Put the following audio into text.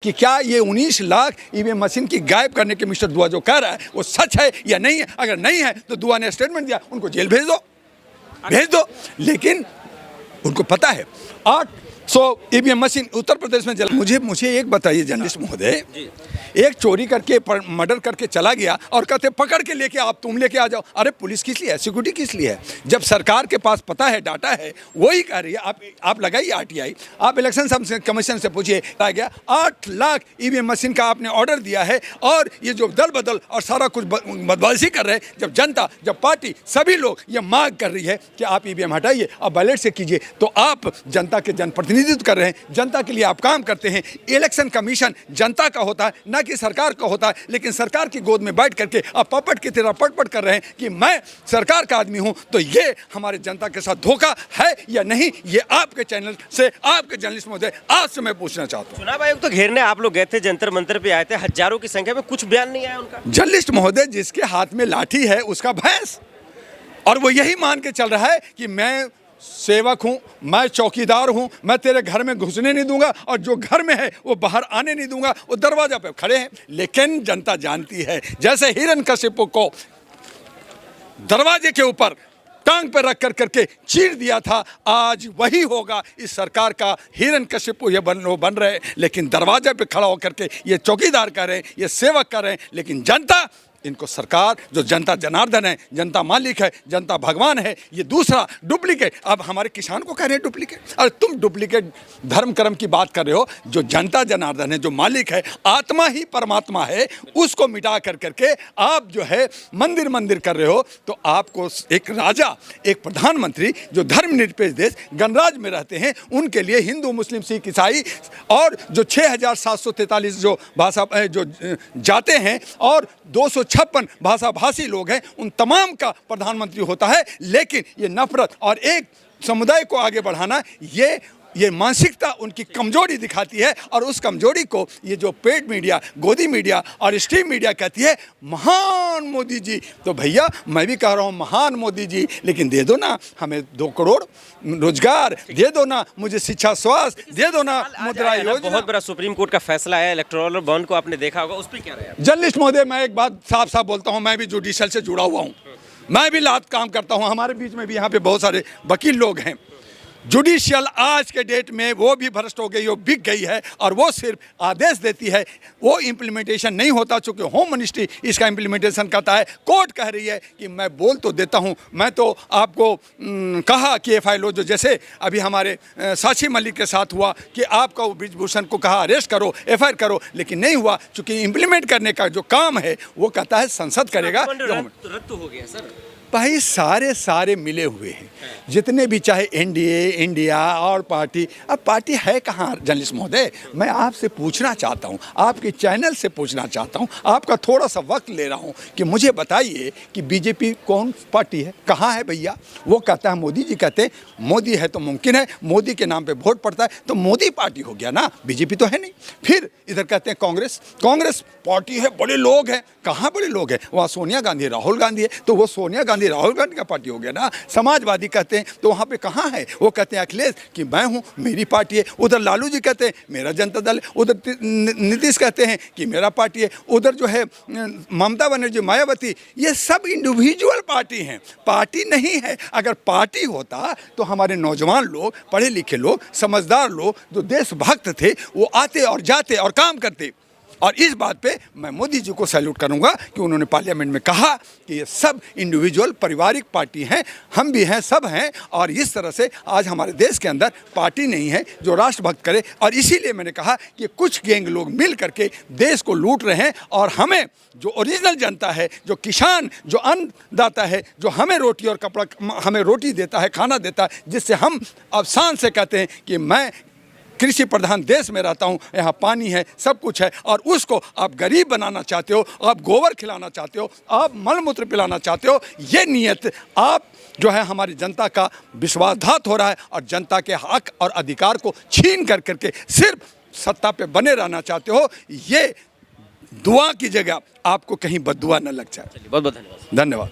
कि क्या ये 19 लाख ईवीएम मशीन की गायब करने के मिस्टर दुआ जो कह रहा है वो सच है या नहीं है। अगर नहीं है तो दुआ ने स्टेटमेंट दिया, उनको जेल भेज दो। लेकिन उनको पता है 800 ईवीएम मशीन उत्तर प्रदेश में जला। मुझे एक बताइए जर्नलिस्ट महोदय, एक चोरी करके मर्डर करके चला गया और कहते पकड़ के लेके तुम लेके आ जाओ। अरे पुलिस किस लिए है, सिक्योरिटी किस लिए है? जब सरकार के पास पता है, डाटा है, वही कह रही है। आप लगाइए आरटीआई, आप इलेक्शन कमीशन से पूछिए। आ गया 8 लाख ईवीएम मशीन का आपने ऑर्डर दिया है और ये जो दल बदल और सारा कुछ बदमाशी कर रहे हैं। जब जनता, जब पार्टी, सभी लोग ये मांग कर रही है कि आप ईवीएम हटाइए, आप बैलेट से कीजिए, तो आप जनता के जनप्रतिनिधित्व कर रहे हैं, जनता के लिए आप काम करते हैं। इलेक्शन कमीशन जनता का होता है, ना कि सरकार का होता है। लेकिन सरकार की गोद में बैठ करके आप पपट की तरह पटपट कर रहे हैं कि मैं सरकार का आदमी हूं। तो ये हमारे जनता के साथ धोखा है या नहीं, ये आपके चैनल से, आपके जर्नलिस्ट महोदय आज से मैं पूछना चाहता हूं। चुनाव आयोग तो घेरने आप लोग गए थे, जंतर मंतर पे आए थे, हजारों की संख्या में, कुछ बयान नहीं आया उनका। जर्नलिस्ट महोदय, जिसके हाथ में लाठी है उसका भैंस, और वो यही मान के चल रहा है कि मैं सेवक हूं, मैं चौकीदार हूं, मैं तेरे घर में घुसने नहीं दूंगा और जो घर में है वो बाहर आने नहीं दूंगा। वो दरवाजा पे खड़े हैं। लेकिन जनता जानती है, जैसे हिरण्यकशिपु को दरवाजे के ऊपर टांग पर रख करके चीर दिया था, आज वही होगा इस सरकार का। हिरण्यकशिपु ये बन रहे, लेकिन दरवाजे पे खड़ा होकर के ये चौकीदार कर रहे हैं, ये सेवक कर रहे हैं। लेकिन जनता इनको, सरकार जो जनता जनार्दन है, जनता मालिक है, जनता भगवान है, ये दूसरा डुप्लीकेट। अब हमारे किसान को कह रहे हैं डुप्लीकेट। अरे तुम डुप्लीकेट धर्म कर्म की बात कर रहे हो। जो जनता जनार्दन है, जो मालिक है, आत्मा ही परमात्मा है, उसको मिटा करके आप जो है मंदिर कर रहे हो। तो आपको एक राजा, एक प्रधानमंत्री जो धर्मनिरपेक्ष देश गणराज में रहते हैं, उनके लिए हिंदू, मुस्लिम, सिख, ईसाई और जो 6743 जो भाषा जो जाते हैं और 256 भाषा भाषी लोग हैं, उन तमाम का प्रधानमंत्री होता है। लेकिन ये नफरत और एक समुदाय को आगे बढ़ाना, ये मानसिकता उनकी कमजोरी दिखाती है। और उस कमजोरी को ये जो पेड मीडिया, गोदी मीडिया और स्ट्रीम मीडिया कहती है महान मोदी जी। तो भैया मैं भी कह रहा हूँ महान मोदी जी, लेकिन दे दो ना हमें 2 करोड़ रोजगार, दे दो ना मुझे शिक्षा, स्वास्थ्य, दे दो ना मुद्रा योजना। बहुत बड़ा सुप्रीम कोर्ट का फैसला है, इलेक्टोरल बॉन्ड को आपने देखा होगा, उस पर क्या रहा? जर्नलिस्ट महोदय, मैं एक बात साफ बोलता हूँ, मैं भी जुडिशल से जुड़ा हुआ हूँ, मैं भी लात काम करता हूँ। हमारे बीच में भी यहाँ पे बहुत सारे वकील लोग हैं। जुडिशियल आज के डेट में वो भी भ्रष्ट हो गई, वो बिक गई है और वो सिर्फ आदेश देती है, वो इम्प्लीमेंटेशन नहीं होता। चूँकि होम मिनिस्ट्री इसका इम्प्लीमेंटेशन करता है। कोर्ट कह रही है कि मैं बोल तो देता हूँ, मैं तो आपको कहा कि FIR लो, जो जैसे अभी हमारे साक्षी मलिक के साथ हुआ कि आपका वो ब्रिजभूषण को कहा अरेस्ट करो, FIR करो, लेकिन नहीं हुआ। चूँकि इम्प्लीमेंट करने का जो काम है वो कहता है संसद करेगा। रद्द हो गया सर। भाई सारे मिले हुए हैं, जितने भी, चाहे NDA, इंडिया और पार्टी। अब पार्टी है कहाँ जर्नलिस्ट महोदय? मैं आपसे पूछना चाहता हूँ, आपके चैनल से पूछना चाहता हूँ, आपका थोड़ा सा वक्त ले रहा हूँ कि मुझे बताइए कि बीजेपी कौन पार्टी है, कहाँ है भैया? वो कहता है मोदी जी कहते हैं मोदी है तो मुमकिन है, मोदी के नाम पे वोट पड़ता है तो मोदी पार्टी हो गया ना, बीजेपी तो है नहीं। फिर इधर कहते हैं कांग्रेस पार्टी है, बड़े लोग हैं। कहाँ बड़े लोग हैं? वहाँ सोनिया गांधी, राहुल गांधी है, तो वो सोनिया गांधी, राहुल गांधी का पार्टी हो गया ना। समाजवादी कहते हैं तो वहाँ पे कहाँ है? वो कहते हैं अखिलेश कि मैं हूँ, मेरी पार्टी है। उधर लालू जी कहते हैं मेरा जनता दल है। उधर नीतीश कहते हैं कि मेरा पार्टी है। उधर जो है ममता बनर्जी, मायावती, ये सब इंडिविजुअल पार्टी हैं, पार्टी नहीं है। अगर पार्टी होता तो हमारे नौजवान लोग, पढ़े लिखे लोग, समझदार लोग, जो देशभक्त थे, वो आते और जाते और काम करते। और इस बात पे मैं मोदी जी को सैल्यूट करूंगा कि उन्होंने पार्लियामेंट में कहा कि ये सब इंडिविजुअल पारिवारिक पार्टी हैं, हम भी हैं, सब हैं। और इस तरह से आज हमारे देश के अंदर पार्टी नहीं है जो राष्ट्रभक्त करे। और इसीलिए मैंने कहा कि कुछ गैंग लोग मिल करके देश को लूट रहे हैं और हमें, जो ओरिजिनल जनता है, जो किसान, जो अन्नदाता है, जो हमें रोटी और कपड़ा, हमें रोटी देता है, खाना देता है, जिससे हम अब शान से कहते हैं कि मैं कृषि प्रधान देश में रहता हूँ, यहाँ पानी है, सब कुछ है। और उसको आप गरीब बनाना चाहते हो, आप गोबर खिलाना चाहते हो, आप मलमूत्र पिलाना चाहते हो। ये नियत आप जो है हमारी जनता का विश्वासघात हो रहा है और जनता के हक और अधिकार को छीन करके सिर्फ सत्ता पे बने रहना चाहते हो। ये दुआ की जगह आपको कहीं बद्दुआ न लग जाए। बहुत बहुत धन्यवाद। धन्यवाद।